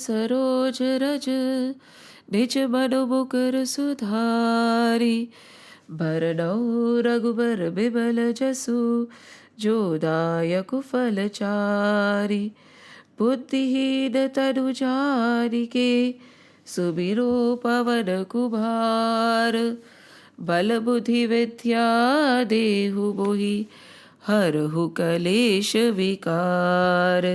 सरोज रज निज मनु मुकुर सुधारी। भरनौ रघुबर बिमल जसु जो दायक फलचारी। बुद्धिहीन तनु जानिके सुमिरो पवन कुमार। बल बुद्धि विद्या देहु मोहि हरहु कलेश विकार।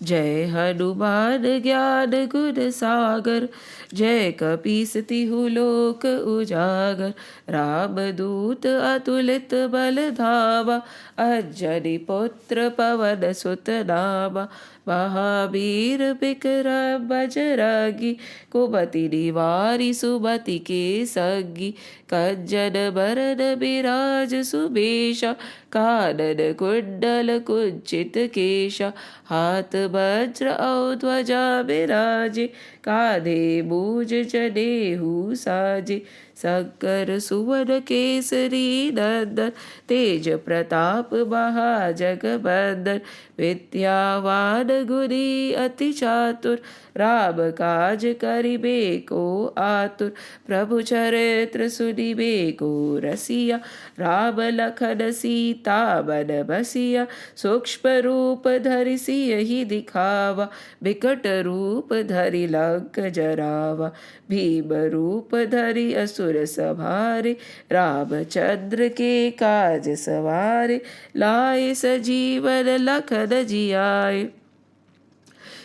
जय हनुमान ज्ञान गुण सागर जय कपीस तिहु लोक उजागर। रामदूत अतुलित बल धामा अंजनी पुत्र पवन सुत नामा। महावीर विक्रम बजरंगी कुमति निवारी सुमति के संगी। कंचन बरन बिराज सुबेशा कानन कुंडल कुंचित केशा। हाथ वज्र और ध्वजा विराजे कांधे मूज जनेऊ साजे। शंकर सुवन केसरी नंदन तेज प्रताप महाजगबंदन। विद्यावान गुणी अति चातुर राम काज करिबे को आतुर। प्रभु चरित्र सुनिबे को रसिया राम लखन सीता मन बसिया। सूक्ष्म रूप धरि सियहि दिखावा विकट रूप धरि लंक जरावा। भीम रूप धरि असुर संहारे रामचंद्र के काज सवारे। लाए सजीवन लखन जियाए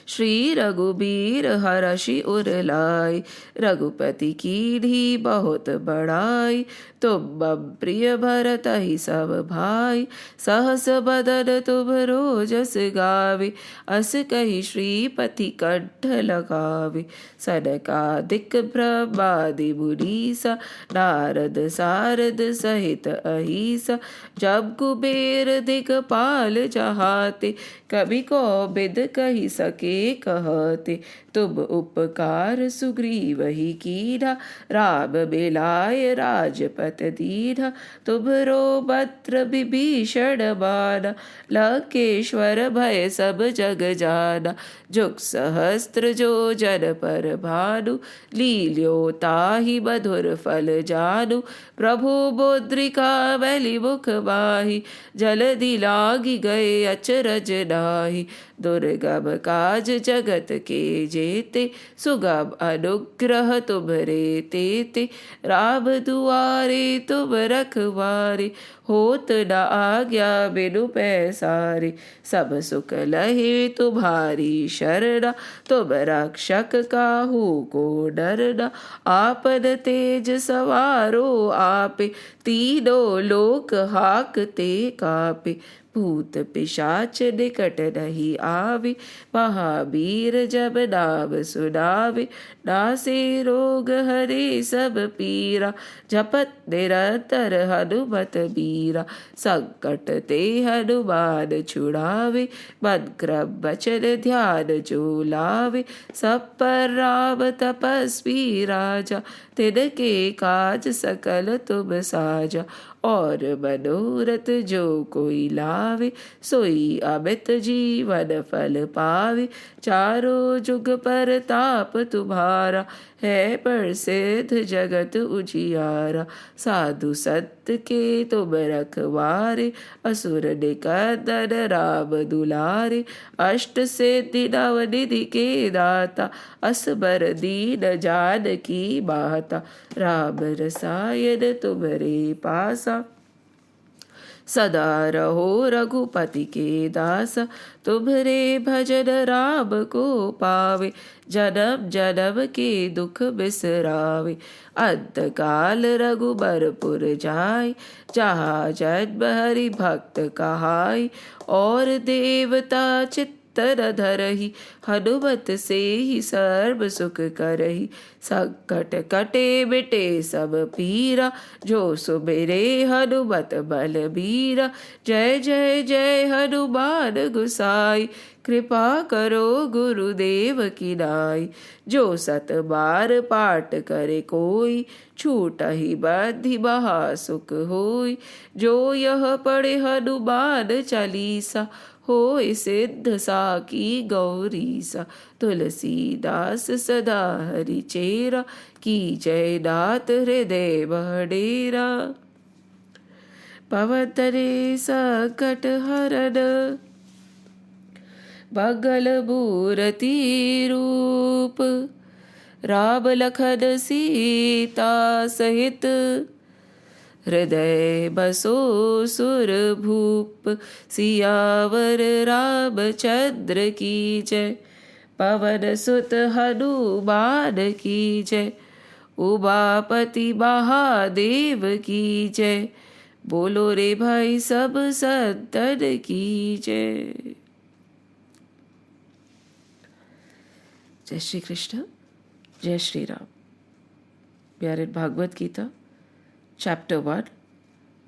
श्री रघुबीर हरषि उर लाए। रघुपति कीन्ही बहुत बड़ाई तुम मम प्रिय भरतहि सब भाई। सहस बदन तुम रोजस गावे अस कहि श्रीपति कंठ लगावे। सनकादिक ब्रह्मादि मुनीसा नारद सारद सहित अहिसा। जब कुबेर दिगपाल जहाते कवि कोविद कहि सके कहते। तुम उपकार सुग्रीवहि कीन्हा राम मिलाय राजपत दीन्हा। तुम्हरो मंत्र विभीषण माना लंकेश्वर भय सब जग जाना। जुग सहस्त्र जो जन पर भानु लील्यो ताहि मधुर फल जानु। प्रभु मुद्रिका मैली मुख माहि जलधि लागी गए अचरज नाहि। दुर्गम काज जगत के जेते सुगम अनुग्रह तुम्हरे तेते। राम दुआरे तुम रखवारे होत न आज्ञा बिनु पैसारे। सब सुख लहे तुम्हारी शरणा तुम रक्षक काहू को डरना। आपन तेज सवारो आपे तीनों लोक हाकते कापे। भूत पिशाच निकट नहीं आवे महावीर जब नाम सुनावे। नासे रोग हरे सब पीरा जपत निरंतर हनुमत बीरा। संकट ते हनुमान छुड़ावे मन क्रम वचन ध्यान जो लावे। सब पर राम तपस्वी राजा तिनके काज सकल तुम साजा। और मनोरथ जो कोई लावे सोई अमित जीवन फल पावे। चारों जुग पर ताप तुम्हारा है प्रसिद्ध जगत उजियारा। साधु सत्य के तुम रखवारे असुर निकंदन राम दुलारे। अष्ट सिद्धि नव निधि के दाता असबर दीन जानकी माता। राम रसायन तुम्हारे पासा सदा रहो रघुपति के दासा। तुम्हरे भजन राम को पावे जन्म जन्म के दुख बिसरावे। अंत काल रघुबरपुर जाय जहाँ जन्म हरि भक्त कहाय। और देवता चित्त धरहि हनुमत से ही सर्व सुख करहि। संकट कटे मिटे सब पीरा जो सुमिरे हनुमत बलबीरा। जय जय जय हनुमान गुसाई कृपा करो गुरुदेव की नाई। जो सत बार पाठ करे कोई छूटहि बद्धि महा सुख होई। जो यह पढ़े हनुमान चालीसा होय सिद्ध साकी गौरी सा तुलसीदास सदा हरि चेरा की जय दात हृदय बडेरा पवन तरे सकट हरद बगल बूरती रूप राम लखन सीता सहित हृदय बसो सुर भूप सियावर रामचंद्र की जय पवन सुत हनुमान की जय उमापति महादेव की जय बोलो रे भाई सब संतन की जय। जय श्री कृष्ण, जय Shri Ram. We are in Bhagavad Gita, Chapter 1,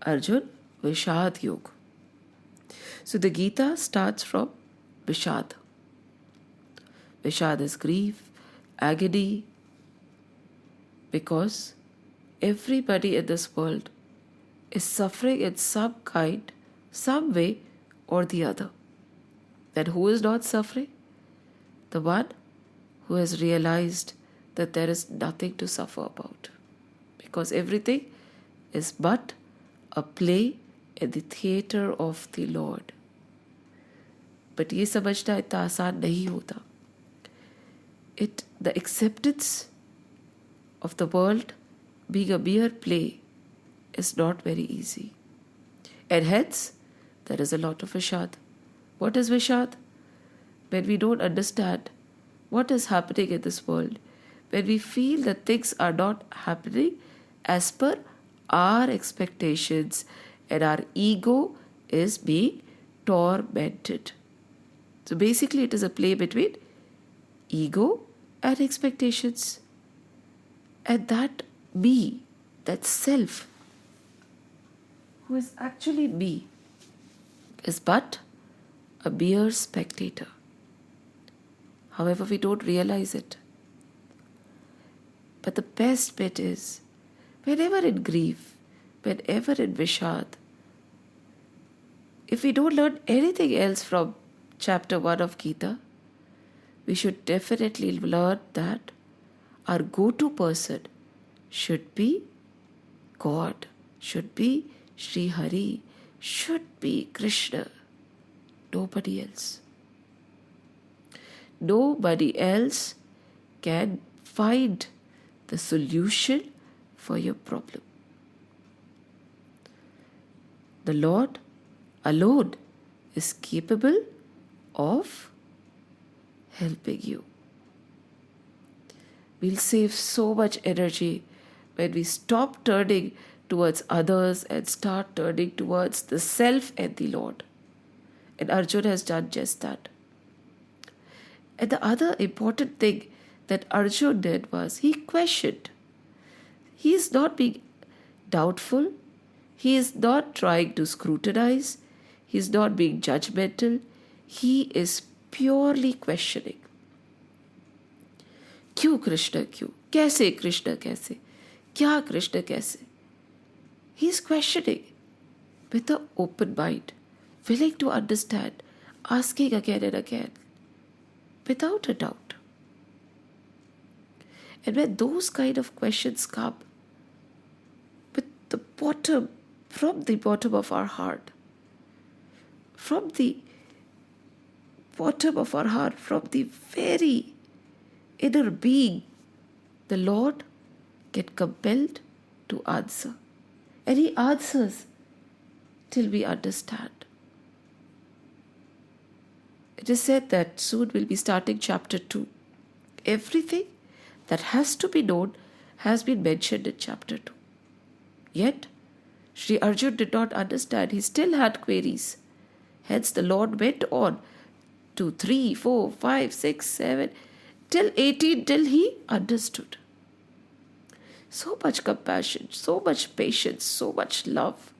Arjun, Vishad Yoga. So the Gita starts from Vishad. Vishad is grief, agony, because everybody in this world is suffering in some kind, some way or the other. Then who is not suffering? The one who has realized that there is nothing to suffer about, because everything is but a play in the theatre of the Lord. But ये समझना इतना आसान नहीं होता. The acceptance of the world being a mere play is not very easy. And hence, there is a lot of Vishad. What is Vishad? When we don't understand what is happening in this world, when we feel that things are not happening as per our expectations and our ego is being tormented. So basically it is a play between ego and expectations. And that me, that self, who is actually me, is but a mere spectator. However, we don't realize it. But the best bit is, whenever in grief, whenever in Vishad, if we don't learn anything else from chapter 1 of Gita, we should definitely learn that our go-to person should be God, should be Sri Hari, should be Krishna, nobody else. Nobody else can find the solution for your problem. The Lord alone is capable of helping you. We'll save so much energy when we stop turning towards others and start turning towards the self and the Lord. And Arjuna has done just that. And the other important thing that Arjuna did was he questioned. He is not being doubtful. He is not trying to scrutinize. He is not being judgmental. He is purely questioning. क्यों कृष्ण क्यों? कैसे कृष्ण कैसे? क्या कृष्ण कैसे? He is questioning with an open mind, willing to understand, asking again and again, without a doubt. And when those kind of questions come, from the bottom of our heart, from the very inner being, the Lord get compelled to answer. And He answers till we understand. It is said that soon we'll be starting chapter 2. Everything that has to be known has been mentioned in chapter 2. Yet, Sri Arjuna did not understand. He still had queries. Hence the Lord went on to 3, 4, 5, 6, 7, till 18, till he understood. So much compassion, so much patience, so much love.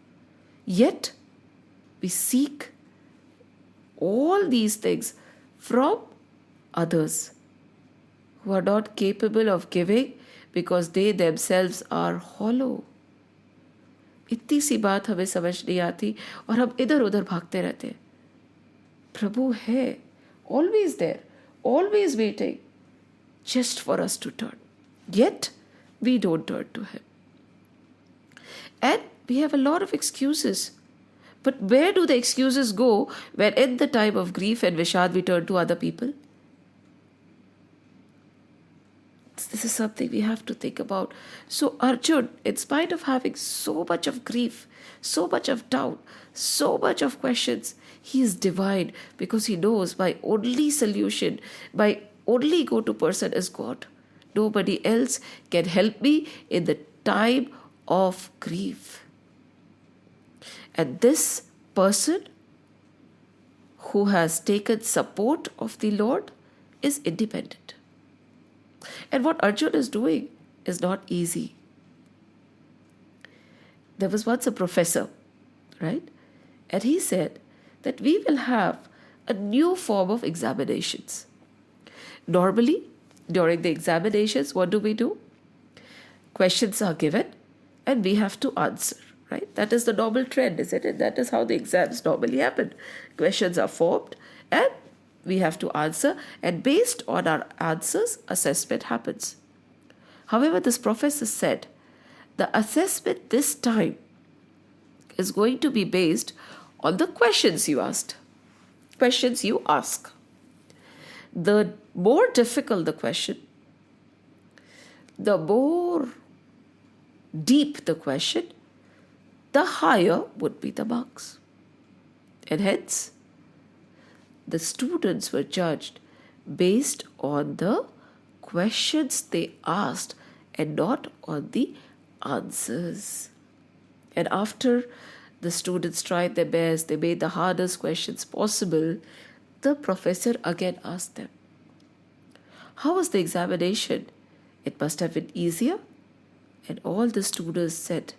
Yet, we seek all these things from others who are not capable of giving because they themselves are hollow. इतनी सी बात हमें समझ नहीं आती और हम इधर उधर भागते रहते हैं. Prabhu hai, always there, always waiting just for us to turn. Yet, we don't turn to Him. And we have a lot of excuses. But where do the excuses go when in the time of grief and Vishad we turn to other people? This is something we have to think about. So Arjun, in spite of having so much of grief, so much of doubt, so much of questions, he is divine because he knows my only solution, my only go-to person is God. Nobody else can help me in the time of grief. And this person who has taken support of the Lord is independent. And what Arjun is doing is not easy. There was once a professor, right? And he said that we will have a new form of examinations. Normally, during the examinations, what do? Questions are given and we have to answer, right? That is the normal trend, isn't it? That is how the exams normally happen. Questions are formed and we have to answer, and based on our answers, assessment happens. However, this professor said the assessment this time is going to be based on the questions you asked, questions you ask. The more difficult the question, the more deep the question, the higher would be the marks. And hence, the students were judged based on the questions they asked and not on the answers. And after the students tried their best, they made the hardest questions possible, the professor again asked them, how was the examination? It must have been easier. And all the students said,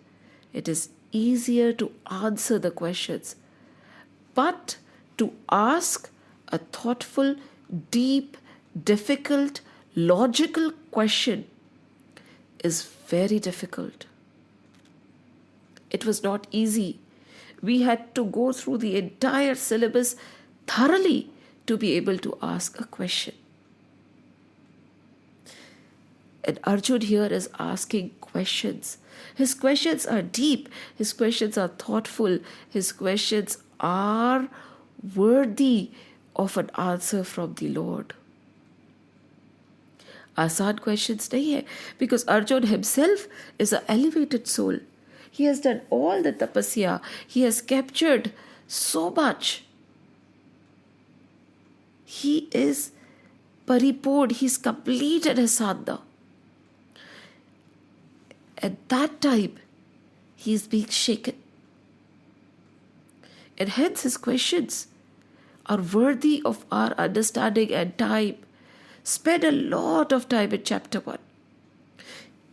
it is easier to answer the questions, but to ask a thoughtful, deep, difficult, logical question is very difficult. It was not easy. We had to go through the entire syllabus thoroughly to be able to ask a question. And Arjun here is asking questions. His questions are deep. His questions are thoughtful. His questions are worthy of an answer from the Lord. Asaan questions nahi hai, because Arjun himself is an elevated soul. He has done all the tapasya. He has captured so much. He is paripurn. He's completed his sadhana. At that time, he is being shaken. And hence his questions are worthy of our understanding and time. Spend a lot of time in chapter 1.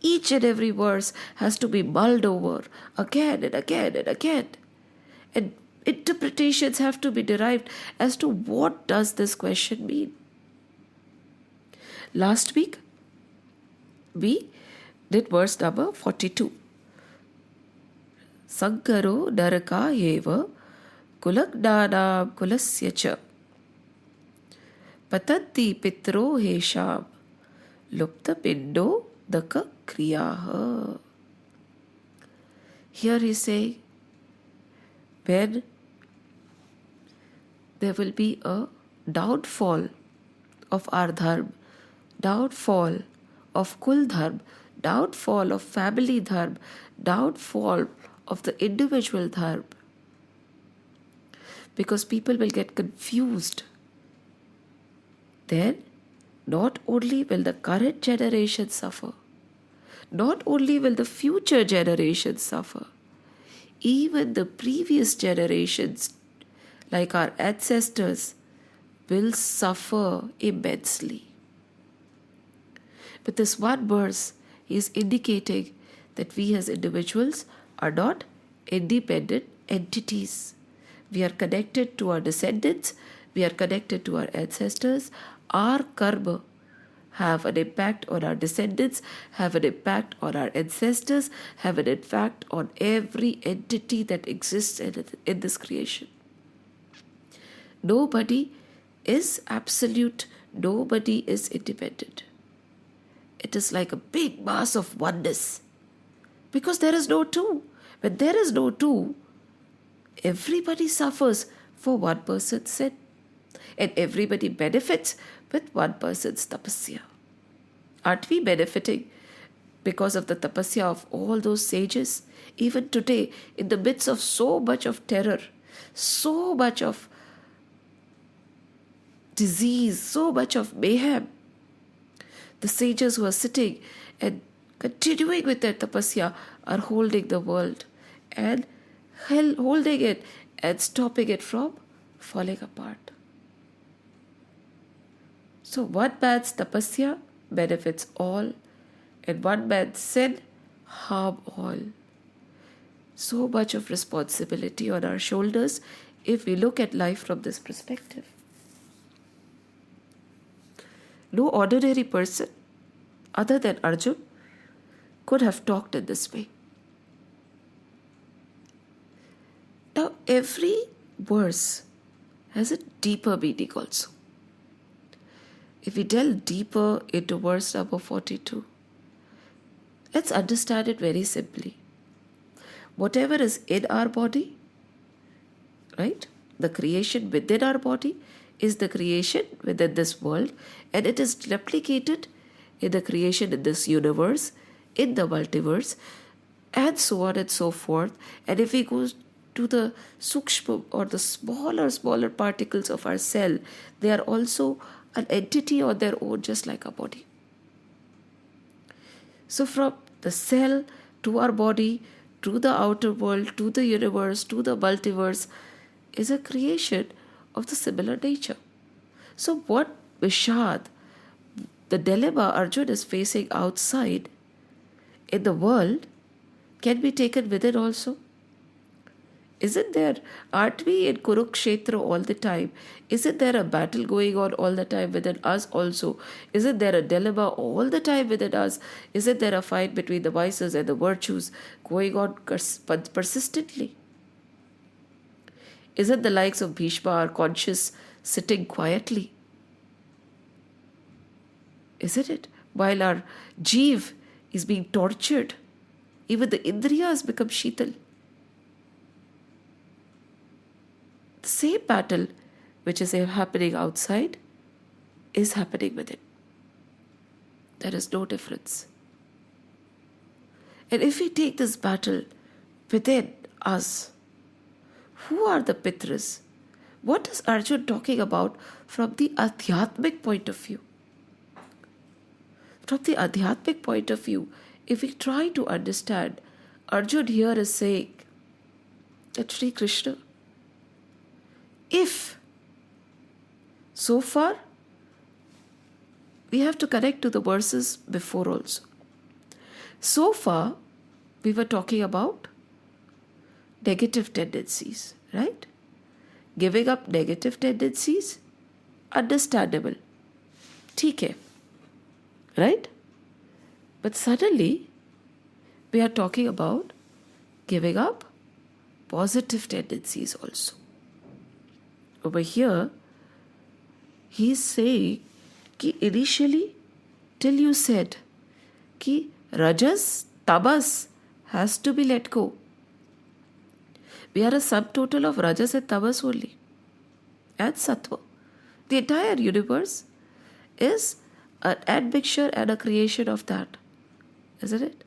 Each and every verse has to be mulled over again and again and again. And interpretations have to be derived as to what does this question mean. Last week, we did verse number 42. Sankaro naraka eva kulagdanam kulasya cha patanti pitro hesham lupta pindo daka kriyaha. Here he say, when there will be a downfall of our dharma, downfall of kul dharma, downfall of family dharma, downfall of the individual dharma. Because people will get confused. Then, not only will the current generation suffer, not only will the future generations suffer, even the previous generations, like our ancestors, will suffer immensely. With this one verse, he is indicating that we as individuals are not independent entities. We are connected to our descendants, we are connected to our ancestors. Our karma have an impact on our descendants, have an impact on our ancestors, have an impact on every entity that exists in this creation. Nobody is absolute. Nobody is independent. It is like a big mass of oneness. Because there is no two. When there is no two, everybody suffers for one person's sin. And everybody benefits with one person's tapasya. Aren't we benefiting because of the tapasya of all those sages? Even today, in the midst of so much of terror, so much of disease, so much of mayhem, the sages who are sitting and continuing with their tapasya are holding the world and holding it and stopping it from falling apart. So one man's tapasya benefits all, and one man's sin harm all. So much of responsibility on our shoulders if we look at life from this perspective. No ordinary person other than Arjun could have talked in this way. Now every verse has a deeper meaning also. If we delve deeper into verse number 42, let's understand it very simply. Whatever is in our body, right? The creation within our body is the creation within this world, and it is replicated in the creation in this universe, in the multiverse, and so on and so forth. And if we go to the sukshma or the smaller particles of our cell, they are also an entity on their own, just like our body. So from the cell to our body, to the outer world, to the universe, to the multiverse, is a creation of the similar nature. So what Vishad, the dilemma Arjun is facing outside in the world, can be taken within also. Isn't there, aren't we in Kurukshetra all the time? Isn't there a battle going on all the time within us also? Isn't there a dilemma all the time within us? Isn't there a fight between the vices and the virtues going on persistently? Isn't the likes of Bhishma are conscious sitting quietly? Isn't it? While our Jeev is being tortured, even the Indriyas become Sheetal. The same battle which is happening outside is happening within. There is no difference. And if we take this battle within us, who are the Pitras? What is Arjun talking about from the Adhyatmic point of view? From the Adhyatmic point of view, if we try to understand, Arjun here is saying that Sri Krishna, if so far we have to connect to the verses before also. So far we were talking about negative tendencies, right? Giving up negative tendencies, understandable. ठीक है, right? But suddenly we are talking about giving up positive tendencies also. Over here, he is saying कि initially, till you said कि rajas, tabas has to be let go. We are a subtotal of rajas and tamas only, and sattva. The entire universe is an admixture and a creation of that, isn't it?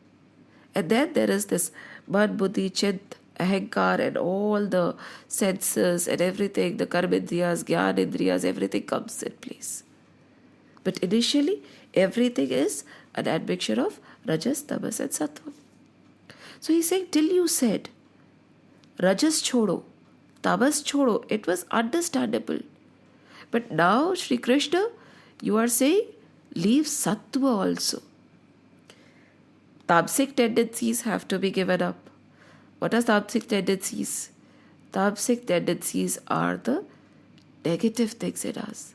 And then there is this man, buddhi, chit, ahankar, and all the senses and everything, the karmendriyas, gyanendriyas, everything comes in place. But initially, everything is an admixture of rajas, tamas, and sattva. So he's saying, till you said, rajas chodo, tamas chodo, it was understandable. But now, Sri Krishna, you are saying, leave sattva also. Tamasic tendencies have to be given up. What are tamasic tendencies? Tamasic tendencies are the negative things in us,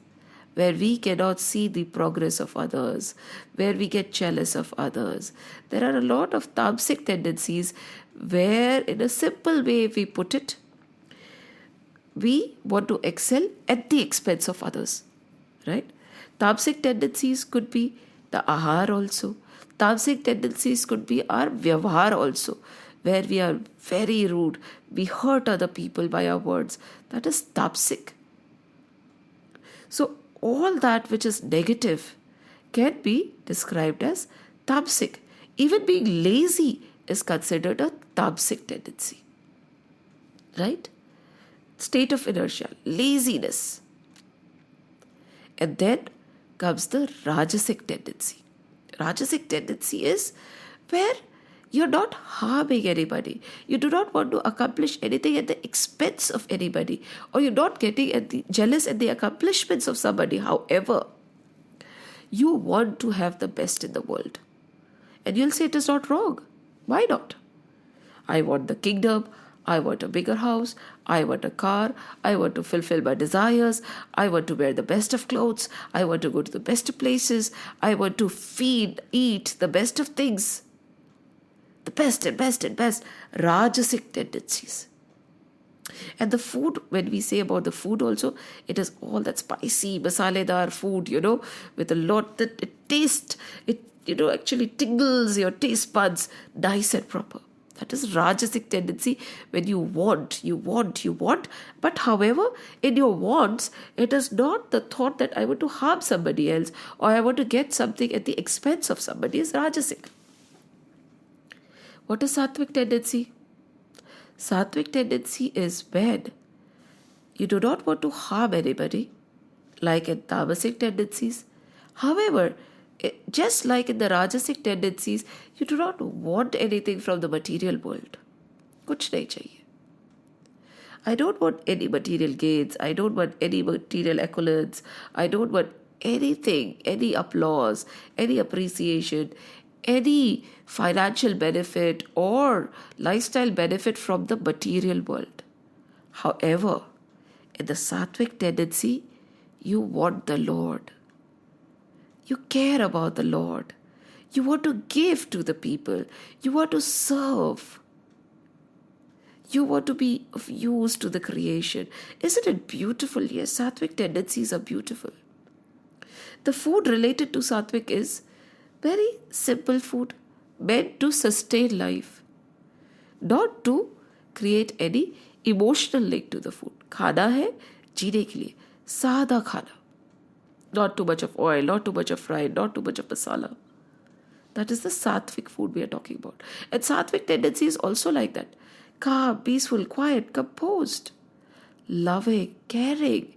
where we cannot see the progress of others, where we get jealous of others. There are a lot of tamasic tendencies where, in a simple way, if we put it, we want to excel at the expense of others, right? Tamasic tendencies could be the ahar also. Tamasic tendencies could be our vyavhar also, where we are very rude. We hurt other people by our words. That is tamasic. So all that which is negative can be described as tamasic. Even being lazy is considered a tamasic tendency, right? State of inertia, laziness. And then comes the rajasic tendency. Rajasic tendency is where you're not harming anybody. You do not want to accomplish anything at the expense of anybody, or you're not getting jealous at the accomplishments of somebody. However, you want to have the best in the world. And you'll say it is not wrong. Why not? I want the kingdom. I want a bigger house. I want a car. I want to fulfill my desires. I want to wear the best of clothes. I want to go to the best places. I want to eat the best of things. The best and best and best. Rajasic tendencies. And the food, when we say about the food also, it is all that spicy, masaledar food, with a lot that it tastes, actually tingles your taste buds nice and proper. That is rajasic tendency when you want. But however, in your wants, it is not the thought that I want to harm somebody else or I want to get something at the expense of somebody. Is rajasic. What is sattvic tendency? Sattvic tendency is when you do not want to harm anybody, like in tamasic tendencies. However, just like in the rajasic tendencies, you do not want anything from the material world. Kuch nahi chahiye. I don't want any material gains. I don't want any material accolades. I don't want anything, any applause, any appreciation, any financial benefit or lifestyle benefit from the material world. However, in the sattvic tendency, you want the Lord. You care about the Lord. You want to give to the people. You want to serve. You want to be of use to the creation. Isn't it beautiful? Yes, sattvic tendencies are beautiful. The food related to sattvic is very simple food, meant to sustain life, not to create any emotional link to the food. Khana hai jeene ke liye, saada khana. Not too much of oil, not too much of fried, not too much of masala. That is the sattvic food we are talking about. And sattvic tendency is also like that. Calm, peaceful, quiet, composed, loving, caring.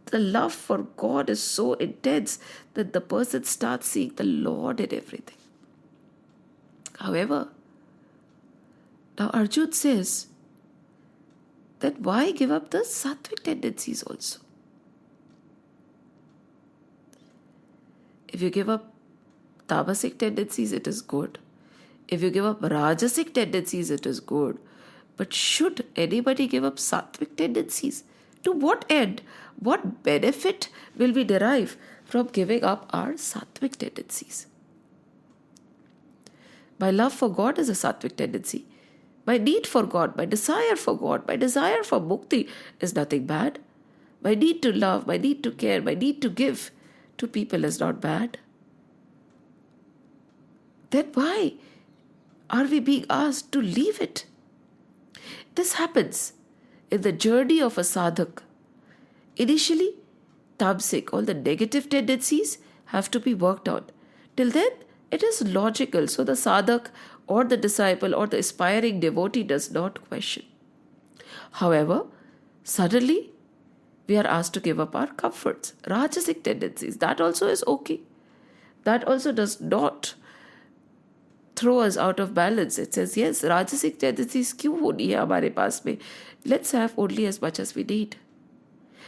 The love for God is so intense that the person starts seeing the Lord in everything. However, now Arjun says that why give up the sattvic tendencies also? If you give up tamasic tendencies, it is good. If you give up rajasic tendencies, it is good. But should anybody give up sattvic tendencies? To what end? What benefit will we derive from giving up our sattvic tendencies? My love for God is a sattvic tendency. My need for God, my desire for God, my desire for mukti is nothing bad. My need to love, my need to care, my need to give to people is not bad. Then why are we being asked to leave it? This happens in the journey of a sadhak. Initially, tamasic, all the negative tendencies have to be worked on. Till then, it is logical. So the sadhak or the disciple or the aspiring devotee does not question. However, suddenly, we are asked to give up our comforts, rajasic tendencies. That also is okay. That also does not throw us out of balance. It says, yes, rajasic tendencies क्यों होनी है हमारे पास में? Let's have only as much as we need.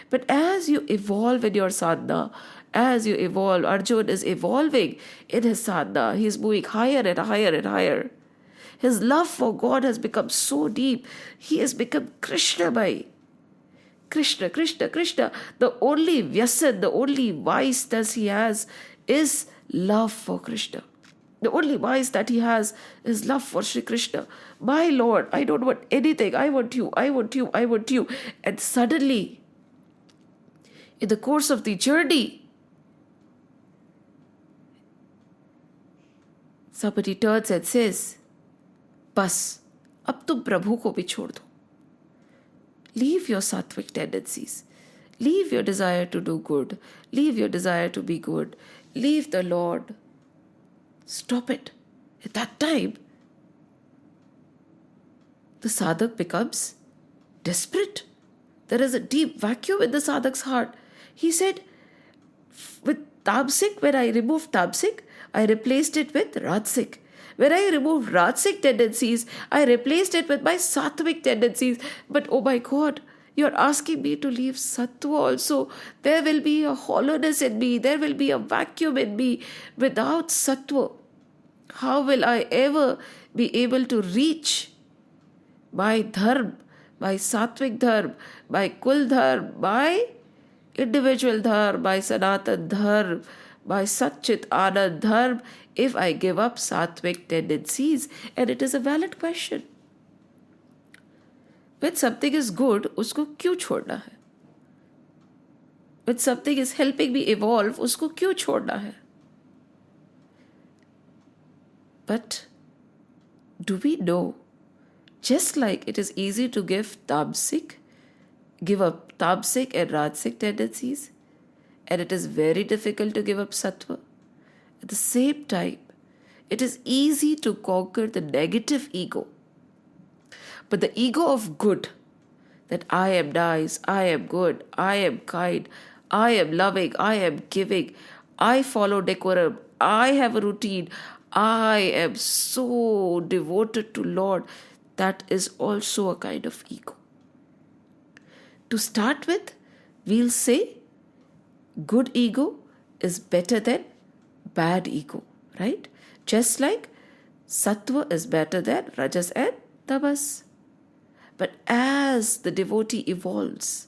But as you evolve in your sadhana, as you evolve, Arjun is evolving in his sadhana. He is moving higher and higher and higher. His love for God has become so deep. He has become Krishnamai. Krishna, Krishna, Krishna. The only vyasan, the only vice that he has is love for Krishna. The only vice that he has is love for Sri Krishna. My Lord, I don't want anything. I want you, I want you, I want you. And suddenly, in the course of the journey, somebody turns and says, बस अब तुम प्रभु को भी छोड़ दो. Leave your sattvic tendencies. Leave your desire to do good. Leave your desire to be good. Leave the Lord. Stop it. At that time, the sadhak becomes desperate. There is a deep vacuum in the sadhak's heart. He said, with tamasic, when I removed tamasic, I replaced it with rajasic. When I removed rajasic tendencies, I replaced it with my sattvic tendencies. But oh my God, you're asking me to leave sattva also. There will be a hollowness in me. There will be a vacuum in me. Without sattva, how will I ever be able to reach my dharma, my sattvic dharma, my kul dharma, my individual dharma, my sanatan dharma, my satchit anand dharma, if I give up sattvic tendencies? And it is a valid question. When something is good, उसको क्यों छोड़ना है? When something is helping me evolve, उसको क्यों छोड़ना है? But do we know, just like it is easy to give up tamasic and rajasic tendencies, and it is very difficult to give up sattva, at the same time, it is easy to conquer the negative ego. But the ego of good, that I am nice, I am good, I am kind, I am loving, I am giving, I follow decorum, I have a routine, I am so devoted to Lord, that is also a kind of ego. To start with, we'll say good ego is better than bad ego, right? Just like sattva is better than rajas and tamas. But as the devotee evolves,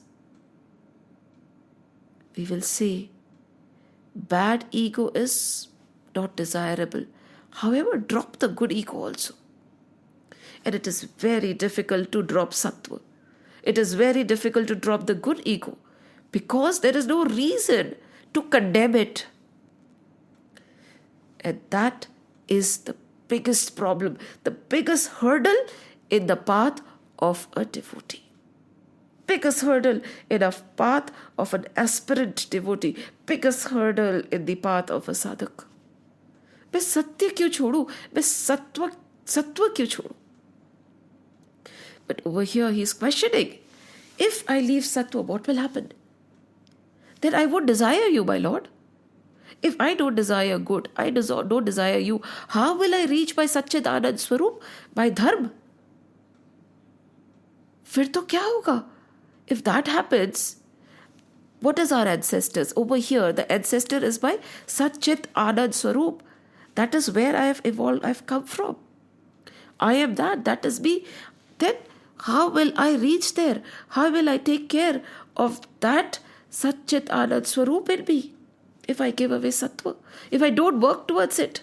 we will say bad ego is not desirable. However, drop the good ego also. And it is very difficult to drop sattva. It is very difficult to drop the good ego because there is no reason to condemn it. And that is the biggest problem, the biggest hurdle in the path of a devotee. Biggest hurdle in the path of an aspirant devotee. Biggest hurdle in the path of a sadhak. मैं सत्य क्यों छोड़ू? मैं सत्व क्यों छोड़ू? But over here he is questioning. If I leave sattva, what will happen? Then I won't desire you, my Lord. If I don't desire good, I don't desire you, how will I reach my Satchit Anand Swarup, my dharma? फिर तो क्या होगा? If that happens, what is our ancestors? Over here, the ancestor is my Satchit Anand Swarup. That is where I have evolved, I have come from. I am that, that is me. Then how will I reach there? How will I take care of that Satchit Anand Swarup in me? If I give away sattva, if I don't work towards it.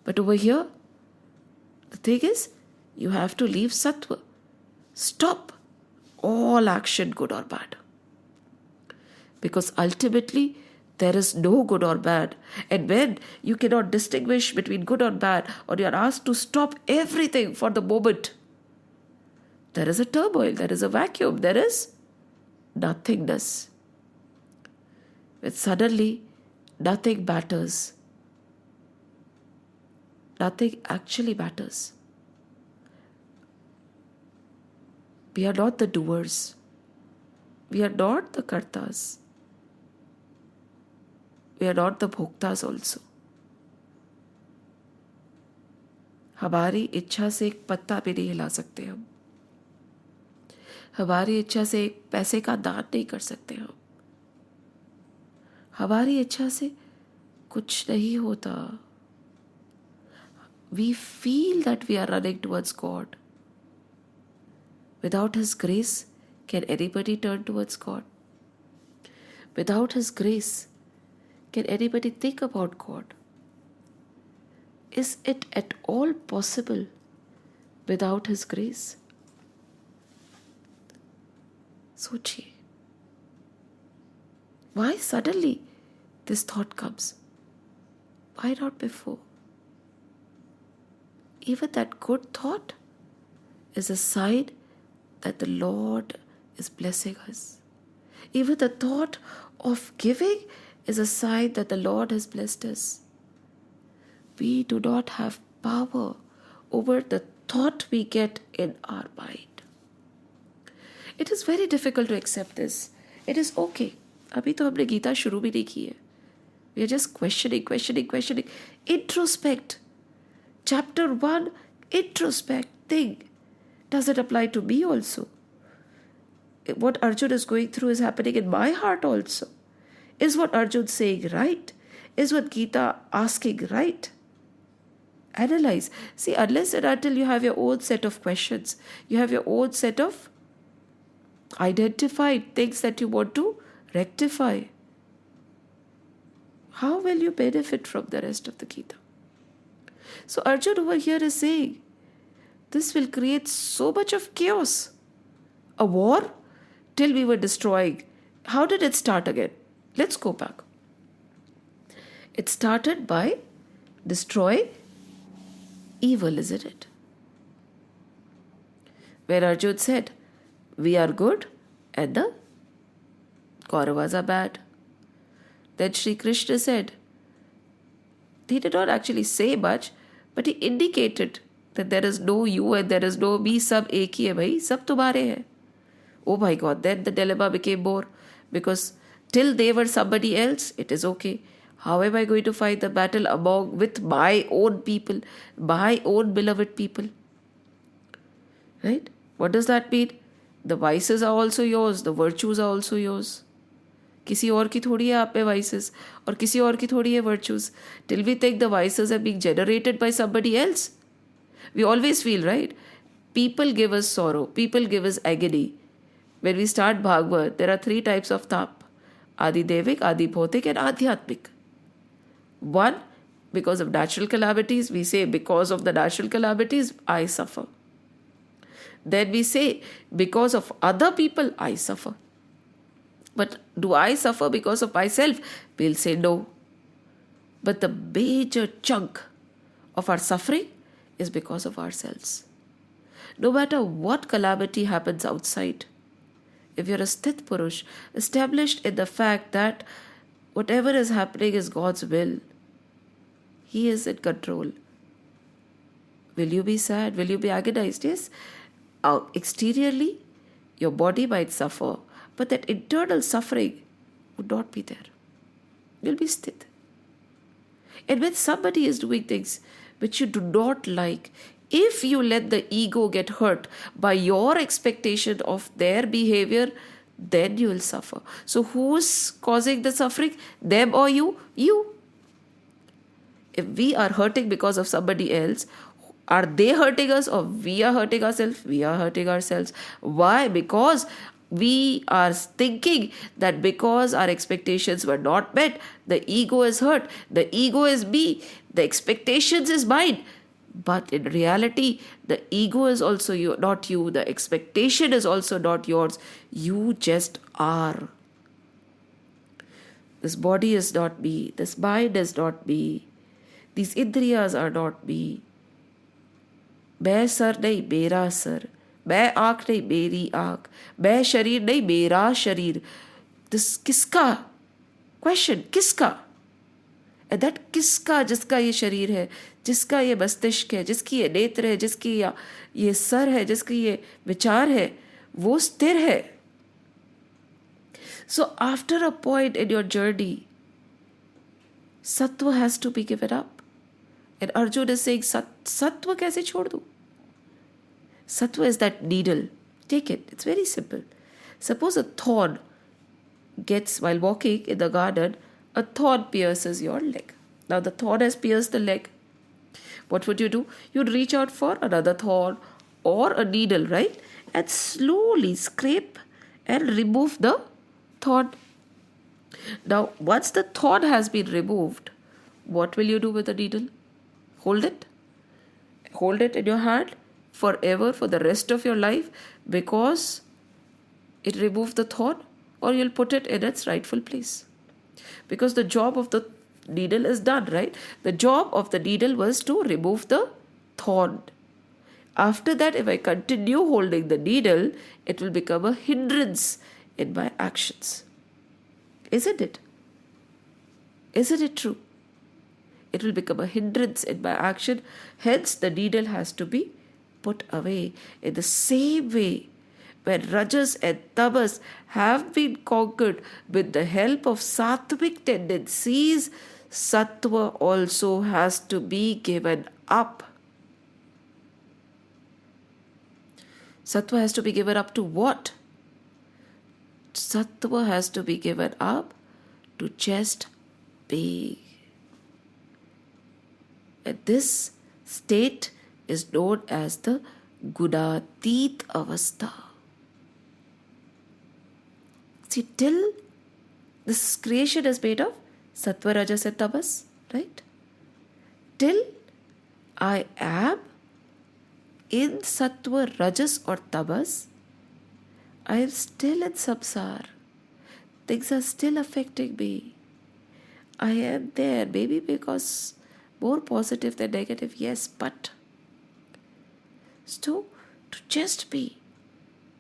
But over here, the thing is, you have to leave sattva. Stop all action, good or bad. Because ultimately, there is no good or bad. And when you cannot distinguish between good or bad, or you are asked to stop everything for the moment, there is a turmoil, there is a vacuum, there is nothingness. When suddenly nothing matters. Nothing actually matters. We are not the doers. We are not the kartas. We are not the bhoktas also. हमारी इच्छा से एक पत्ता भी नहीं हिला सकते हम. हमारी इच्छा से एक पैसे का दान नहीं कर सकते हम. हमारी इच्छा से कुछ नहीं होता. We feel that we are running towards God. Without His grace, can anybody turn towards God? Without His grace, can anybody think about God? Is it at all possible without His grace? सोचिए, why suddenly this thought comes? Why not before? Even that good thought is a sign that the Lord is blessing us. Even the thought of giving is a sign that the Lord has blessed us. We do not have power over the thought we get in our mind. It is very difficult to accept this. It is okay. अभी तो हमने गीता शुरू भी नहीं की है. We are just questioning. Introspect. Chapter 1, introspect. Think. Does it apply to me also? What Arjun is going through is happening in my heart also. Is what Arjun saying right? Is what Geeta asking right? Analyze. See, unless and until you have your own set of questions, you have your own set of identified things that you want to rectify, how will you benefit from the rest of the Gita? So Arjun over here is saying, this will create so much of chaos. A war till we were destroying. How did it start again? Let's go back. It started by destroying evil, isn't it? Where Arjun said, we are good and the Kauravas are bad. Then Sri Krishna said, he did not actually say much, but he indicated that there is no you and there is no me, sab ek hi hai bhai, sab tumhare hai. Oh my God, then the dilemma became more, because till they were somebody else, it is okay. How am I going to fight the battle with my own people, my own beloved people? Right? What does that mean? The vices are also yours, the virtues are also yours. किसी और की थोड़ी है आप में vices और किसी और की थोड़ी है virtues. Till we think the vices are being generated by somebody else. We always feel, right? People give us sorrow. People give us agony. When we start Bhagavad, there are 3 types of tap. Adi Devik, Adi Bhautik and Adhyatmik. One, because of natural calamities, we say because of the natural calamities, I suffer. Then we say because of other people, I suffer. But do I suffer because of myself? We'll say no. But the major chunk of our suffering is because of ourselves. No matter what calamity happens outside, if you're a Sthit Purush, established in the fact that whatever is happening is God's will, He is in control. Will you be sad? Will you be agonized? Yes. Exteriorly, your body might suffer, but that internal suffering would not be there. You'll be sthit. And when somebody is doing things which you do not like, if you let the ego get hurt by your expectation of their behavior, then you will suffer. So who's causing the suffering? Them or you? You. If we are hurting because of somebody else, are they hurting us or we are hurting ourselves? We are hurting ourselves. Why? Because we are thinking that because our expectations were not met, the ego is hurt. The ego is me. The expectations is mine. But in reality, the ego is also you, not you. The expectation is also not yours. You just are. This body is not me. This mind is not me. These indriyas are not me. मैं sir नहीं मेरा sir, मैं आँख नहीं मेरी आँख, मैं शरीर नहीं मेरा शरीर. This किसका? Question, किसका? And that किसका, जिसका ये शरीर है, जिसका ये मस्तिष्क है, जिसकी ये नेत्र है, जिसकी ये सर है, जिसकी ये विचार है, वो स्थिर है. So after a point in your journey, sattva has to be given up. And Arjun is saying, sattva कैसे छोड़ दूँ? Sattva is that needle. Take it. It's very simple. Suppose a thorn gets, while walking in the garden, a thorn pierces your leg. Now the thorn has pierced the leg. What would you do? You'd reach out for another thorn or a needle, right? And slowly scrape and remove the thorn. Now, once the thorn has been removed, what will you do with the needle? Hold it. Hold it in your hand forever, for the rest of your life, because it removes the thorn, or you'll put it in its rightful place. Because the job of the needle is done, right? The job of the needle was to remove the thorn. After that, if I continue holding the needle, it will become a hindrance in my actions. Isn't it? Isn't it true? It will become a hindrance in my action. Hence, the needle has to be put away. In the same way, when rajas and tamas have been conquered with the help of sattvic tendencies, sattva also has to be given up. Sattva has to be given up to what? Sattva has to be given up to just be. And this state is known as the Gunatit Avastha. See, till this creation is made of Sattva, Rajas and Tamas, right? Till I am in Sattva, Rajas or Tamas, I am still in samsara. Things are still affecting me. I am there, maybe because more positive than negative, yes, but so to just be,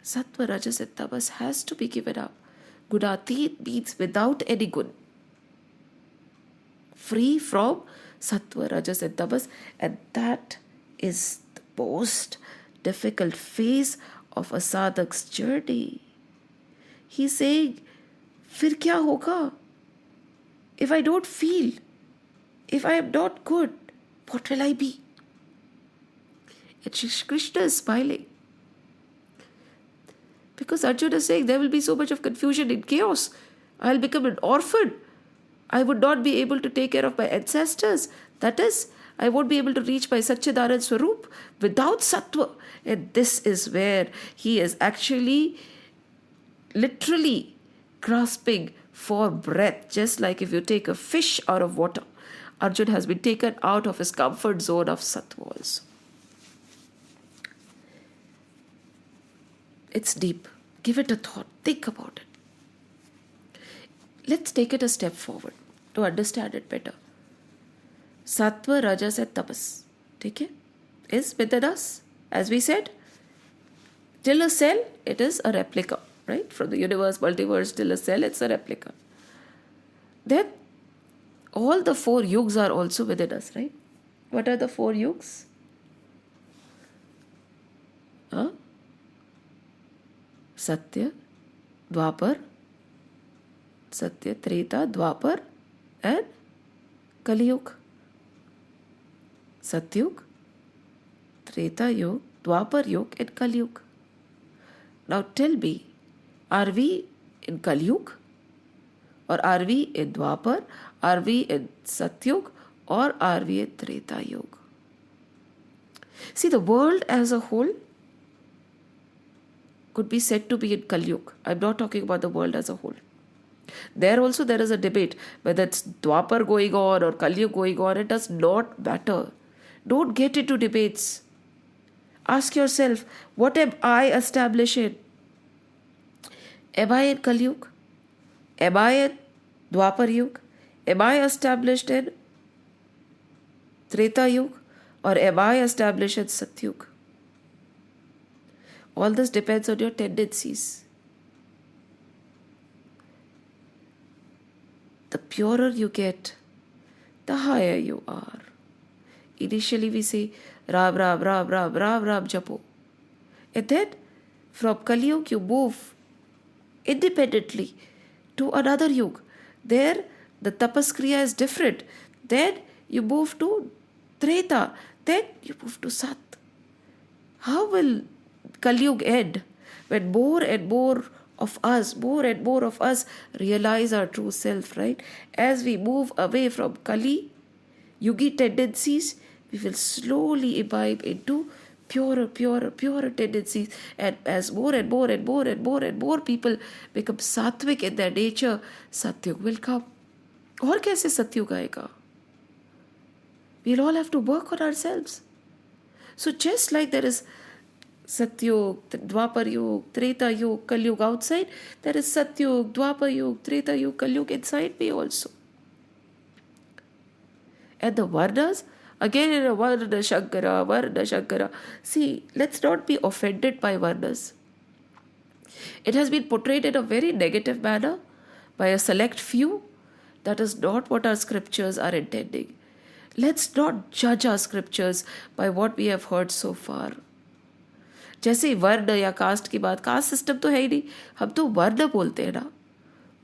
Sattva, Rajas and Tamas has to be given up. Gunatit means without any gun. Free from Sattva, Rajas and Tamas, and that is the most difficult phase of a sadhak's journey. He's saying, फिर क्या होगा? If I don't feel, if I am not good, what will I be? And Krishna is smiling. Because Arjuna is saying there will be so much of confusion and chaos. I'll become an orphan. I would not be able to take care of my ancestors. That is, I won't be able to reach my Satchidanand Swarup without Sattva. And this is where he is actually literally grasping for breath. Just like if you take a fish out of water, Arjuna has been taken out of his comfort zone of Sattva also. It's deep. Give it a thought. Think about it. Let's take it a step forward to understand it better. Sattva, Rajas and Tamas, okay, is within us. As we said, till a cell, it is a replica, right? From the universe, multiverse, till a cell, it's a replica. Then, all the 4 yugs are also within us, right? What are the 4 yugs? Satya, Dwapar, Satya, Treta, Dwapar and Kali Yuga. Satyug, Treta Yuga, Dwapar Yuga and Kali Yuga. Now tell me, are we in Kali Yuga? Or are we in Dwapar? Are we in Satyug? Or are we in Treta Yuga? See, the world as a whole could be said to be in Kali Yuga. I'm not talking about the world as a whole. There also there is a debate whether it's Dwapar going on or Kali Yuga going on. It does not matter. Don't get into debates. Ask yourself, what am I establishing? Am I in Kali Yuga? Am I in Dwapar Yuga? Am I established in Treta Yuga? Or am I established in Satyug? All this depends on your tendencies. The purer you get, the higher you are. Initially we say, Ram, Ram, Ram, Ram, Ram, Ram, Japo. And then from Kali Yuga you move independently to another Yuga. There the Tapaskriya is different. Then you move to Treta. Then you move to Sat. How will Kali Yuga end? When more and more of us realize our true self, right? As we move away from Kali Yugi tendencies, we will slowly imbibe into purer tendencies. And as more and more people become sattvic in their nature, Satyug will come. और कैसे सत्युग आएगा? We'll all have to work on ourselves. So just like there is Satyug, Dwapar Yug, Treta Yug, Kal Yug outside, there is Satyug, Dwapar Yug, Treta Yug, Kal Yug inside me also. And the Varnas, again in a Varna Shankara. See, let's not be offended by Varnas. It has been portrayed in a very negative manner by a select few. That is not what our scriptures are intending. Let's not judge our scriptures by what we have heard so far. जैसे वर्ण या cast की बात, caste system तो है ही नहीं, हम तो वर्ण बोलते हैं ना.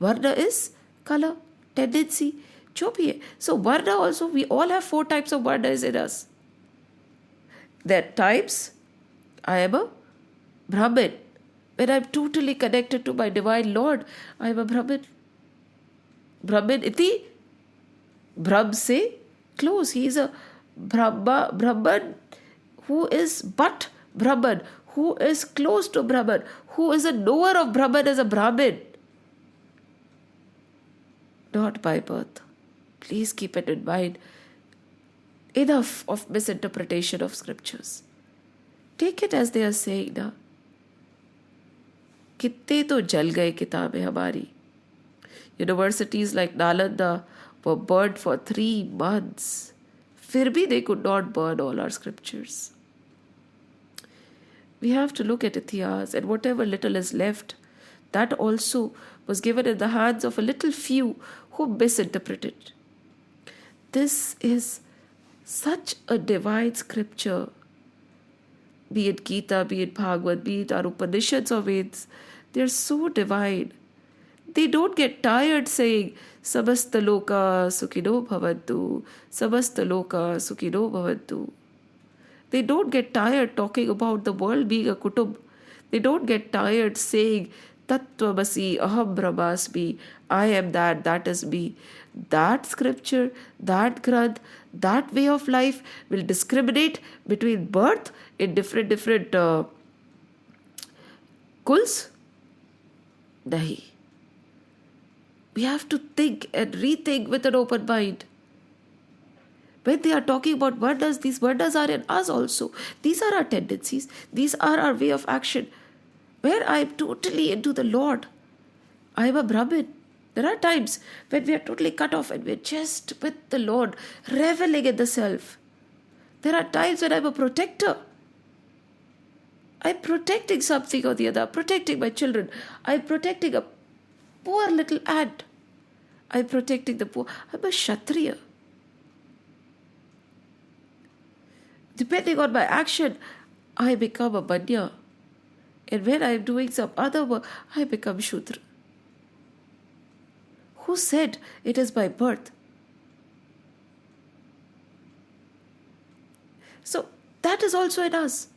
वर्ण इज कलर, टेंडेंसी, जो भी है. So varna also, we all have 4 types of varna is in us. There are times I am a Brahmin. When I'm totally connected to my divine Lord, I am a Brahmin. Brahmin iti, Brahm se close. He is a Brahman who is but Brahman, who is close to Brahman, who is a knower of Brahman as a Brahmin. Not by birth. Please keep it in mind. Enough of misinterpretation of scriptures. Take it as they are saying now. कितने तो जल गए किताबें हमारी. Universities like Nalanda were burned for 3 months. फिर भी they could not burn all our scriptures. We have to look at Itihas, and whatever little is left, that also was given in the hands of a little few who misinterpreted. This is such a divine scripture. Be it Gita, be it Bhagavad, be it our Upanishads or Veds, they're so divine. They don't get tired saying, Samasta loka sukhino bhavantu, Samasta loka sukhino bhavantu. They don't get tired talking about the world being a kutub. They don't get tired saying, Tattvamasi, Aham Brahmasmi, I am that, that is me. That scripture, that granth, that way of life will discriminate between birth in different kuls? Nahi. We have to think and rethink with an open mind. When they are talking about varnas, these varnas are in us also. These are our tendencies. These are our way of action. Where I am totally into the Lord, I am a Brahmin. There are times when we are totally cut off and we are just with the Lord, reveling in the self. There are times when I am a protector. I am protecting something or the other, protecting my children. I am protecting a poor little ant. I am protecting the poor. I am a Kshatriya. Depending on my action, I become a Banya. And when I am doing some other work, I become Shudra. Who said it is by birth? So that is also in us.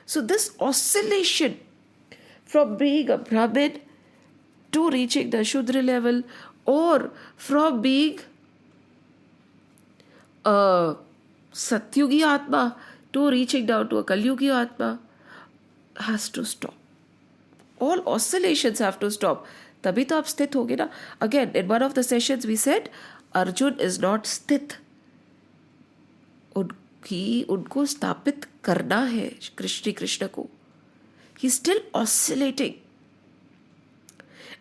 So this oscillation from being a Brahmin to reaching the Shudra level, or from being a Satyugi Atma to reaching down to a Kalyugi Atma, has to stop. All oscillations have to stop. तभी तो आप स्थित होगे ना. Again, in one of the sessions we said, Arjun is not स्थित. उनको स्थापित करना है कृष्ण को. He's still oscillating.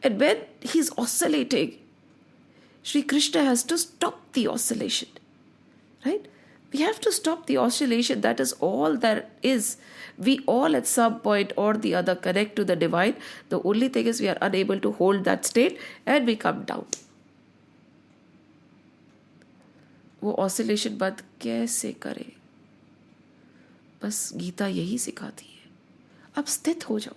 And when he's oscillating, Sri Krishna has to stop the oscillation. Right? We have to stop the oscillation. That is all there is. We all at some point or the other connect to the divine. The only thing is we are unable to hold that state and we come down. वो oscillation बंद कैसे करे? बस गीता यही सिखाती है. अब स्थित हो जाओ.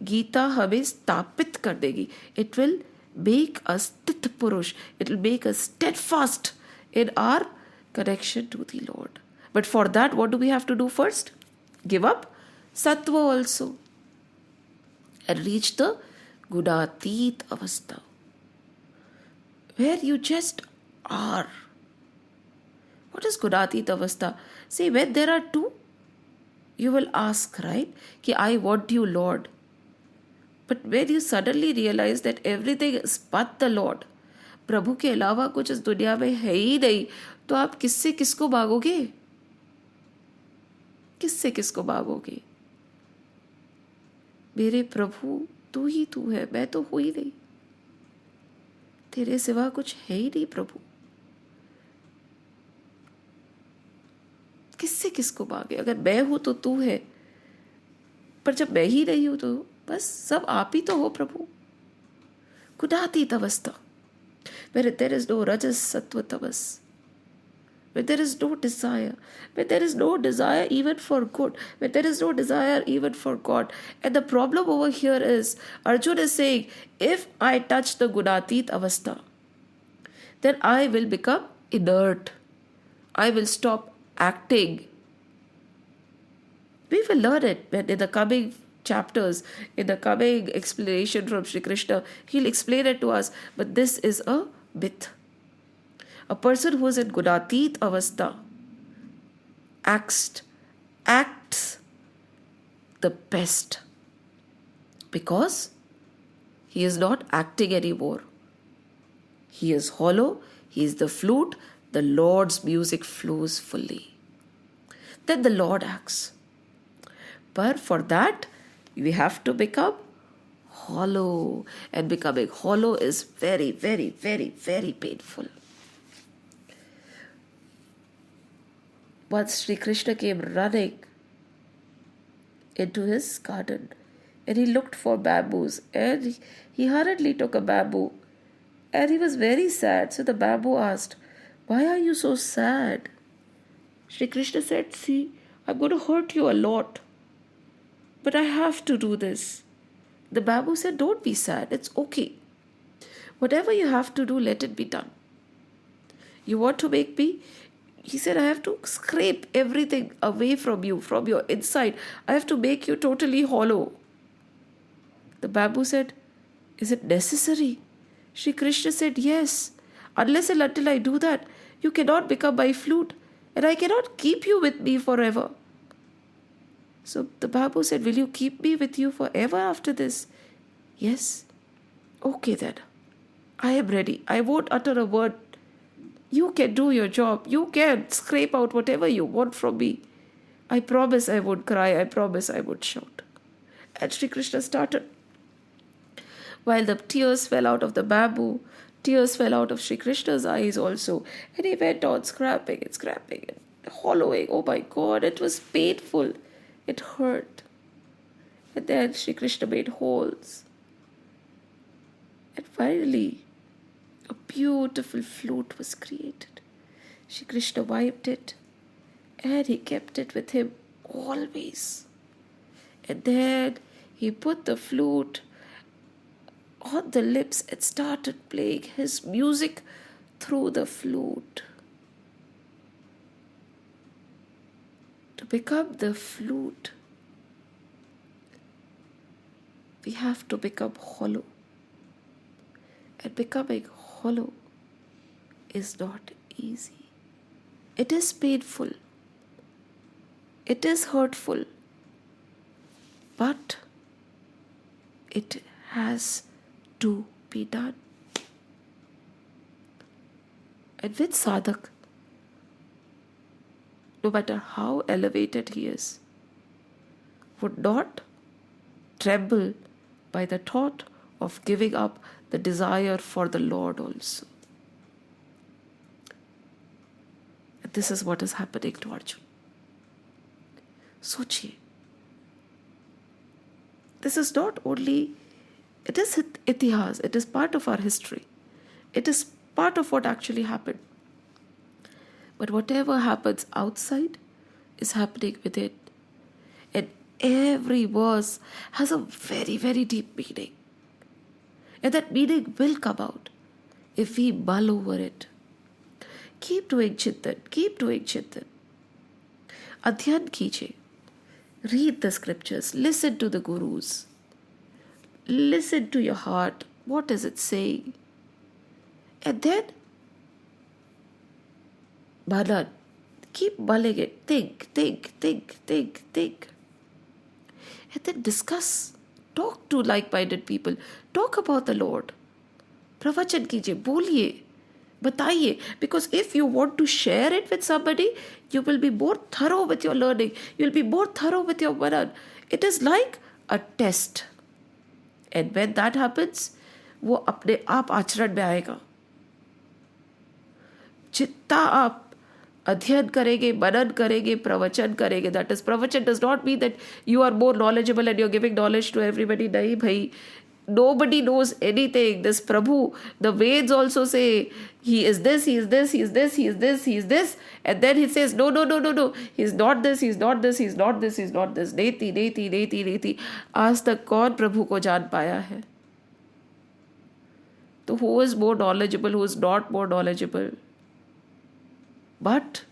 गीता हमें स्थापित कर देगी. It will make us sthit purush. It will make us steadfast in our connection to the Lord. But for that, what do we have to do first? Give up sattva also and reach the gunatit avastha, where you just are. What is gunatit avastha? See, when there are two, you will ask, right? Ki I want you, Lord. But when you suddenly realize that everything is but the Lord, प्रभु के अलावा कुछ इस दुनिया में है ही नहीं, तो आप किससे किसको भागोगे? किससे किसको भागोगे? मेरे प्रभु तू ही तू है, मैं तो हूं ही नहीं, तेरे सिवा कुछ है ही नहीं प्रभु। किससे किसको भागे? अगर मैं हूं तो तू है, पर जब मैं ही नहीं हूं तो बस सब आप ही तो हो प्रभु। गुणातीत अवस्था, where there is no rajas sattva tamas, where there is no desire, where there is no desire even for good, where there is no desire even for God. And the problem over here is, Arjuna is saying, if I touch the gunatit avastha, then I will become inert. I will stop acting. We will learn it when in the coming chapters, in the coming explanation from Shri Krishna, he'll explain it to us. But this is a myth. A person who is in gunatit avastha acts the best because he is not acting anymore. He is hollow, he is the flute, the Lord's music flows fully. Then the Lord acts. But for that, we have to become hollow. And becoming hollow is very, very, very, very painful. Once Sri Krishna came running into his garden and he looked for bamboos and he hurriedly took a bamboo and he was very sad. So the bamboo asked, "Why are you so sad?" Sri Krishna said, "See, I'm going to hurt you a lot, but I have to do this." The bamboo said, "Don't be sad, it's okay. Whatever you have to do, let it be done. You want to make me?" He said, "I have to scrape everything away from you, from your inside. I have to make you totally hollow." The bamboo said, "Is it necessary?" Sri Krishna said, "Yes. Unless and until I do that, you cannot become my flute, and I cannot keep you with me forever." So the bamboo said, "Will you keep me with you forever after this?" "Yes." "Okay then. I am ready. I won't utter a word. You can do your job. You can scrape out whatever you want from me. I promise I won't cry. I promise I won't shout." And Sri Krishna started. While the tears fell out of the bamboo, tears fell out of Sri Krishna's eyes also. And he went on scrapping and hollowing. Oh my God, it was painful. It hurt. And then Sri Krishna made holes. And finally, a beautiful flute was created. Shri Krishna wiped it and he kept it with him always. And then he put the flute on the lips and started playing his music through the flute. To become the flute, we have to become hollow. And becoming hollow is not easy. It is painful. It is hurtful. But it has to be done. And with sadhak, no matter how elevated he is, would not tremble by the thought of giving up the desire for the Lord also. And this is what is happening to Arjuna. Sochiye. This is not only, it is itihas, it is part of our history. It is part of what actually happened. But whatever happens outside is happening within. And every verse has a very, very deep meaning. And that meaning will come out if we mull over it. Keep doing chintan, keep doing chintan. Adhyan kijiye. Read the scriptures, listen to the gurus. Listen to your heart. What is it saying? And then Manan, keep mulling it. Think. And then discuss. Talk to like-minded people. Talk about the Lord. Pravachan kijiye, boliye. बताइए, because if you want to share it with somebody, you will be more thorough with your learning, you will be more thorough with your Varan. It is like a test, and when that happens, वो अपने आप आचरण में आएगा. जितना आप अध्ययन करेंगे, मनन करेंगे, प्रवचन करेंगे, that is, प्रवचन does not mean that you are more knowledgeable and you're giving knowledge to everybody. नहीं भाई, nobody knows anything. This Prabhu, the Veds also say he is this, he is this, he is this, he is this, he is this, and then he says no, he's not this, he's not this, he's not this, he's not this. नेति. आज तक कौन प्रभु को जान पाया है? तो who is more knowledgeable, who is not more knowledgeable? But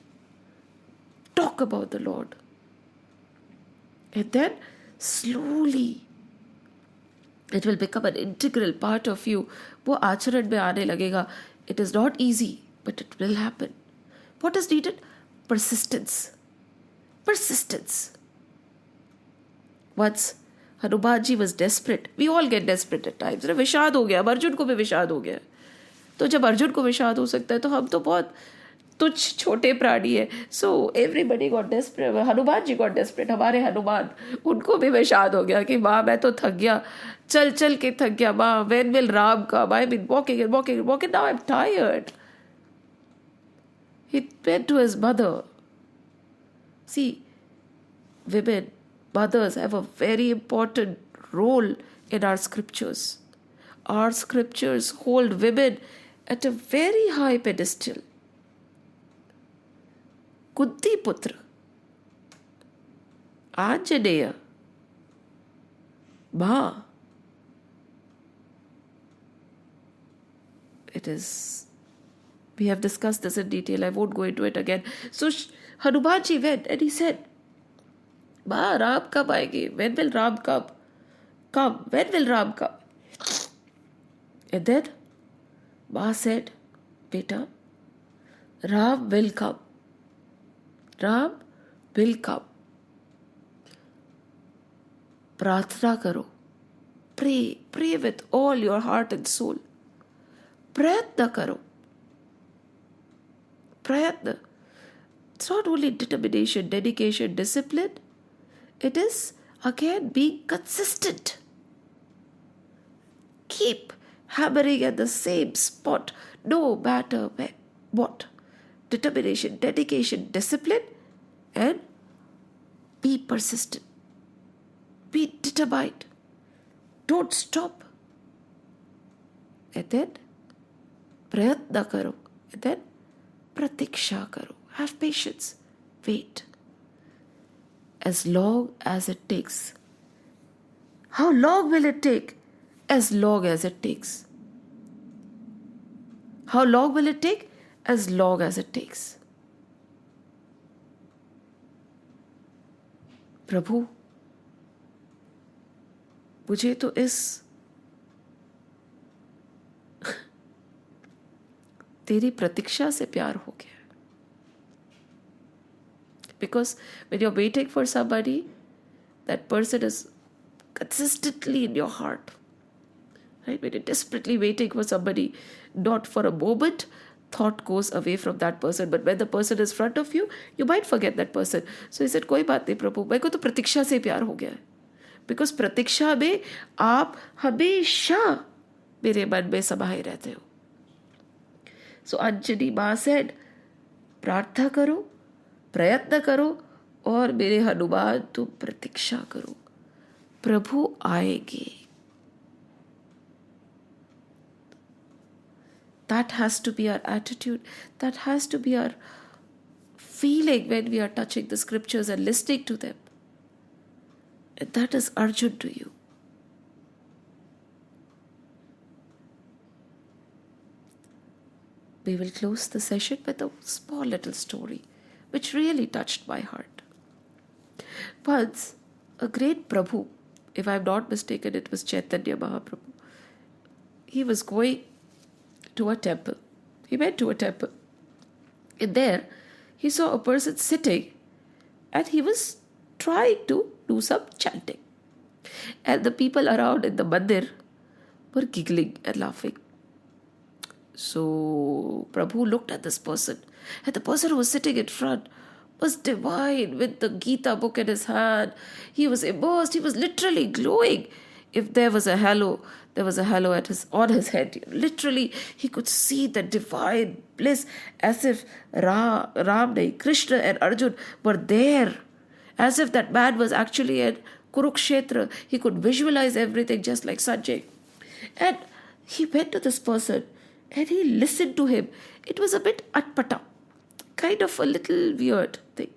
talk about the Lord, and then slowly it will become an integral part of you. वो आचरण में आने लगेगा. It is not easy, but it will happen. What is needed? Persistence. Once Hanuman ji was desperate. We all get desperate at times. विषाद हो गया. अर्जुन को भी विषाद हो गया. तो जब अर्जुन को विषाद हो सकता है, तो हम तो बहुत तुच्छ छोटे प्राणी है. So everybody got desperate. Hanuman ji got desperate. हमारे हनुमान, उनको भी विषाद हो गया कि माँ मैं तो थक गया, चल के थक गया. Maa when will Ram come? I been walking now I am tired. He went to his mother. See, women, mothers have a very important role in our scriptures. Our scriptures hold women at a very high pedestal. Kunti पुत्र, आंजनेय, माँ. It is, we have discussed this in detail. I won't go into it again. So Hanuman ji went and he said, माँ राम कब आएंगे? When will Ram come? When will Ram come? And then माँ said, बेटा, Ram will come. Ram will come. प्रार्थना करो. Pray with all your heart and soul. प्रयत्न करो. प्रयत्न. It's not only determination, dedication, discipline. It is again being consistent. Keep hammering at the same spot, no matter what. Determination, dedication, discipline, and be persistent. Be determined. Don't stop. And then prayatna karo. And then pratiksha karo. Have patience. Wait. As long as it takes. How long will it take? As long as it takes. How long will it take? As long as it takes. प्रभु, मुझे तो इस तेरी प्रतीक्षा से प्यार हो गया. Because when you're waiting for somebody, that person is consistently in your heart. Right? When you're desperately waiting for somebody, not for a moment, thought goes away from that person. But when the person is in front of you, you might forget that person. So he said, कोई बात नहीं प्रभु, मेरे को तो प्रतीक्षा से प्यार हो गया है. Because प्रतीक्षा में आप हमेशा मेरे मन में समाये रहते हो. So अंजनी माँ said, प्रार्थना करो, प्रयत्न करो, और मेरे हनुमान तुम प्रतीक्षा करो. प्रभु आएंगे. That has to be our attitude. That has to be our feeling when we are touching the scriptures and listening to them. And that is Arjun to you. We will close the session with a small little story which really touched my heart. Once, a great Prabhu, if I am not mistaken, it was Chaitanya Mahaprabhu, he was going to a temple. He went to a temple. And there, he saw a person sitting and he was trying to do some chanting. And the people around in the mandir were giggling and laughing. So Prabhu looked at this person, and the person who was sitting in front was divine with the Gita book in his hand. He was immersed, he was literally glowing. If there was a halo, there was a halo on his head. Literally, he could see the divine bliss as if Krishna and Arjun were there. As if that man was actually at Kurukshetra. He could visualize everything just like Sanjay. And he went to this person and he listened to him. It was a bit atpata, kind of a little weird thing.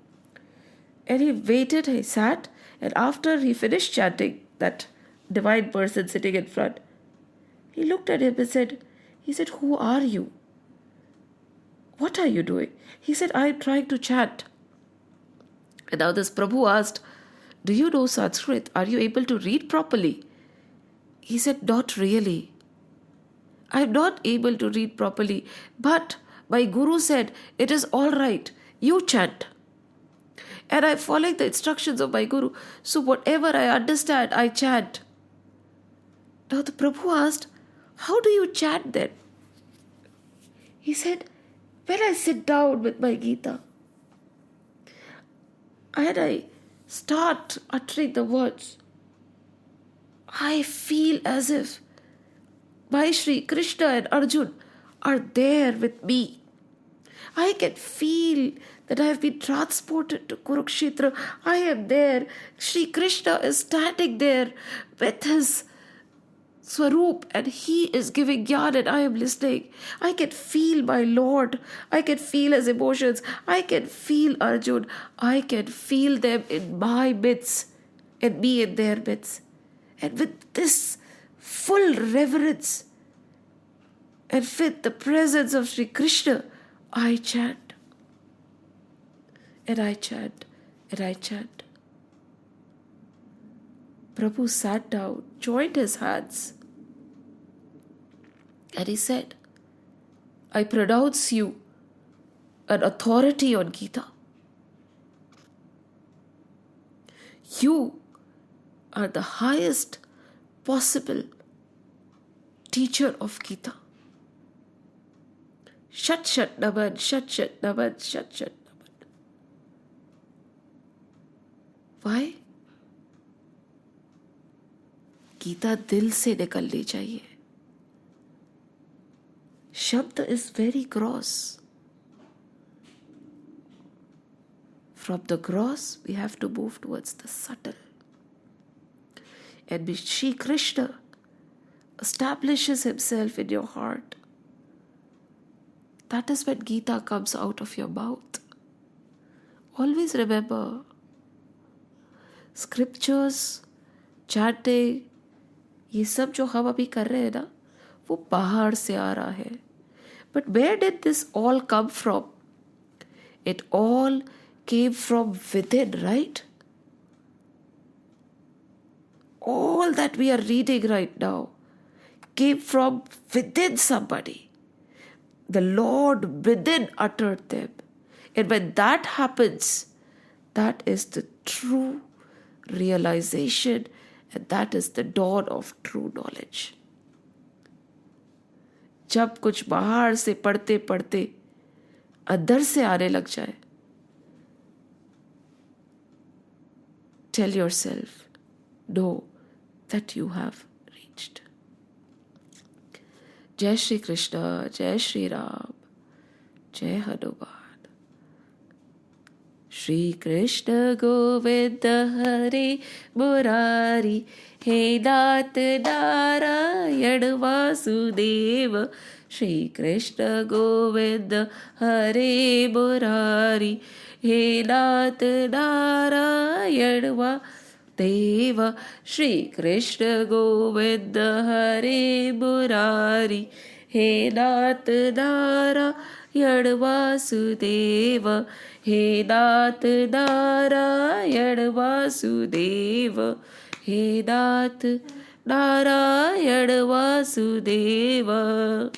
And he waited, he sat, and after he finished chanting, that divine person sitting in front, he looked at him and said, who are you? What are you doing? He said, I am trying to chant. And now this Prabhu asked, do you know Sanskrit? Are you able to read properly? He said, not really. I am not able to read properly, but my guru said, it is all right, you chant. And I am following the instructions of my guru, so whatever I understand, I chant. Now the Prabhu asked, how do you chant then? He said, when I sit down with my Gita, and I start uttering the words, I feel as if my Shri Krishna and Arjun are there with me. I can feel that I have been transported to Kurukshetra. I am there. Shri Krishna is standing there with his Swaroop and he is giving Gyan and I am listening. I can feel my Lord. I can feel his emotions. I can feel Arjun. I can feel them in my midst and me in their midst. And with this full reverence and with the presence of Sri Krishna, I chant. And I chant. And I chant. Prabhu sat down, joined his hands, and he said, I pronounce you an authority on Gita. You are the highest possible teacher of Gita. Shat Shat Naman, Shat Shat Naman, Shat Shat Naman. Why? Gita दिल से निकलनी चाहिए. शब्द is very gross. From the gross, we have to move towards the subtle. And Shri Krishna establishes himself in your heart. That is when Gita comes out of your mouth. Always remember, scriptures, chanting, ये सब जो हम अभी कर रहे हैं ना, वो बाहर से आ रहा है. But where did this all come from? It all came from within, right? All that we are reading right now came from within somebody. The Lord within uttered them. And when that happens, that is the true realization and that is the dawn of true knowledge. जब कुछ बाहर से पढ़ते पढ़ते अंदर से आने लग जाए, tell yourself, know that you have reached. Jai Shri Krishna, Jai Shri Ram, Jai Hanuman. Shri Krishna Govinda Hare Murari, He Nath Narayan Vasudeva. Shri Krishna Govinda Hare Murari, He Nath Narayan Vasudeva. Shri Krishna Govinda Hare Murari, He Nath Narayan Vasudeva. He Nath Narayan Vasudeva. He Nath Narayan Vasudeva.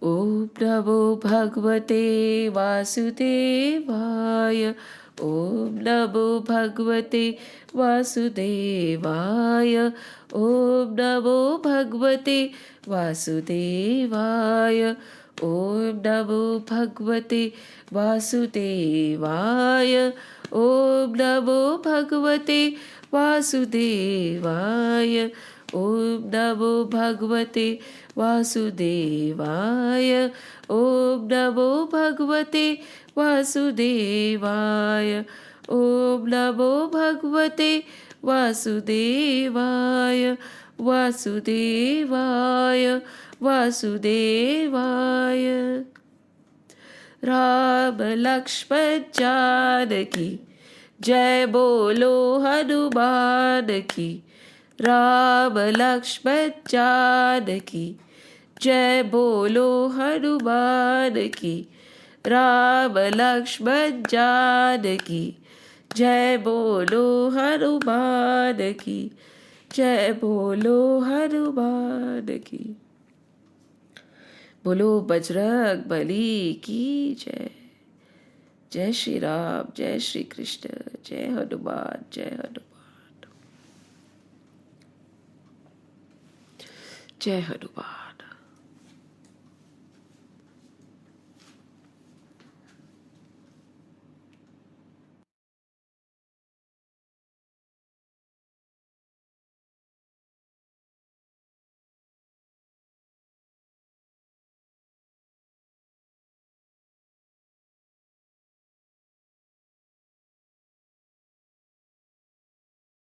Om Namo Bhagavate Vasudevaya. ॐ नमो भगवते वासुदेवाय। ॐ नमो भगवते वासुदेवाय। ॐ नमो भगवते वासुदेवाय। ॐ नमो भगवते वासुदेवाय। ॐ नमो भगवते वासुदेवाय। ॐ नमो भगवते वासुदेवाय। ॐ नमो भगवते वासुदेवाय। वासुदेवाय वासुदेवाय। राम लक्ष्मण जानकी जय बोलो हनुमान की। राम लक्ष्मण जानकी जय बोलो हनुमान की। राम लक्ष्मण जानकी जय बोलो हनुमान की। जय बोलो हनुमान की। बोलो बजरंग बली की जय। जय श्री राम, जय श्री कृष्ण, जय हनुमान, जय हनुमान, जय हनुमान।